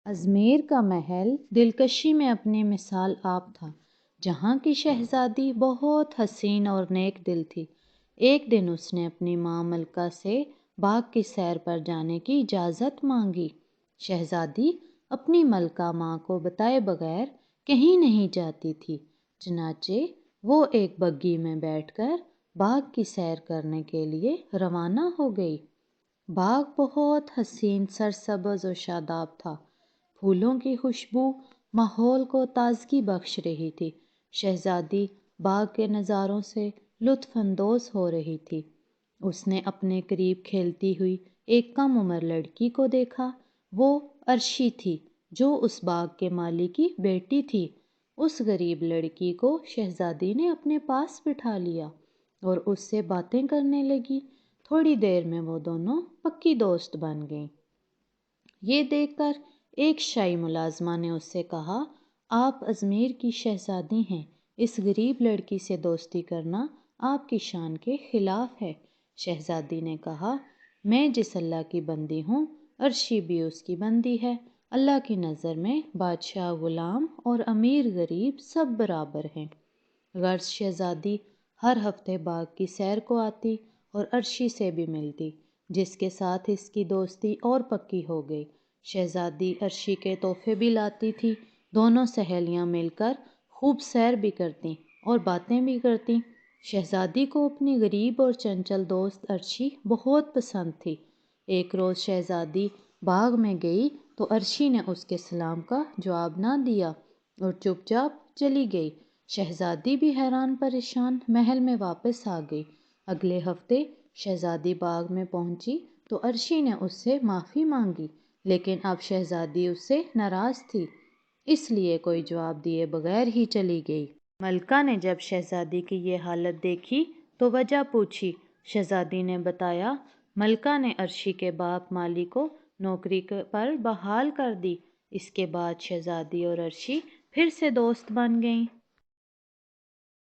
अजमेर का महल दिलकशी में अपनी मिसाल आप था। जहाँ की शहजादी बहुत हसीन और नेक दिल थी। एक दिन उसने अपनी माँ मलका से बाग की सैर पर जाने की इजाज़त मांगी। शहजादी अपनी मलका माँ को बताए बगैर कहीं नहीं जाती थी। चनाचे वो एक बग्गी में बैठकर बाग की सैर करने के लिए रवाना हो गई। बाग बहुत हसीन, सरसब्ज और शादाब था। फूलों की खुशबू माहौल को ताजगी बख्श रही थी। शहजादी बाग के नज़ारों से लुत्फ़ अंदोज़ हो रही थी। उसने अपने करीब खेलती हुई एक कम उम्र लड़की को देखा। वो अर्शी थी, जो उस बाग के माली की बेटी थी। उस गरीब लड़की को शहजादी ने अपने पास बिठा लिया और उससे बातें करने लगी। थोड़ी देर में वो दोनों पक्की दोस्त बन गईं। ये देखकर एक शाही मुलाजमा ने उससे कहा, आप अजमेर की शहजादी हैं, इस गरीब लड़की से दोस्ती करना आपकी शान के खिलाफ है। शहजादी ने कहा, मैं जिस अल्लाह की बंदी हूँ, अर्शी भी उसकी बंदी है। अल्लाह की नज़र में बादशाह गुलाम और अमीर गरीब सब बराबर हैं। गर्ज शहजादी हर हफ्ते बाग की सैर को आती और अर्शी से भी मिलती, जिसके साथ इसकी दोस्ती और पक्की हो गई। शहजादी अर्शी के तोहफे भी लाती थी। दोनों सहेलियां मिलकर खूब सैर भी करती और बातें भी करती। शहजादी को अपनी गरीब और चंचल दोस्त अर्शी बहुत पसंद थी। एक रोज़ शहजादी बाग में गई तो अर्शी ने उसके सलाम का जवाब ना दिया और चुपचाप चली गई। शहजादी भी हैरान परेशान महल में वापस आ गई। अगले हफ्ते शहजादी बाग में पहुंची तो अर्शी ने उससे माफ़ी मांगी, लेकिन अब शहजादी उससे नाराज़ थी, इसलिए कोई जवाब दिए बगैर ही चली गई। मलका ने जब शहजादी की ये हालत देखी तो वजह पूछी। शहजादी ने बताया, मलका ने अर्शी के बाप माली को नौकरी पर बहाल कर दी। इसके बाद शहजादी और अर्शी फिर से दोस्त बन गईं।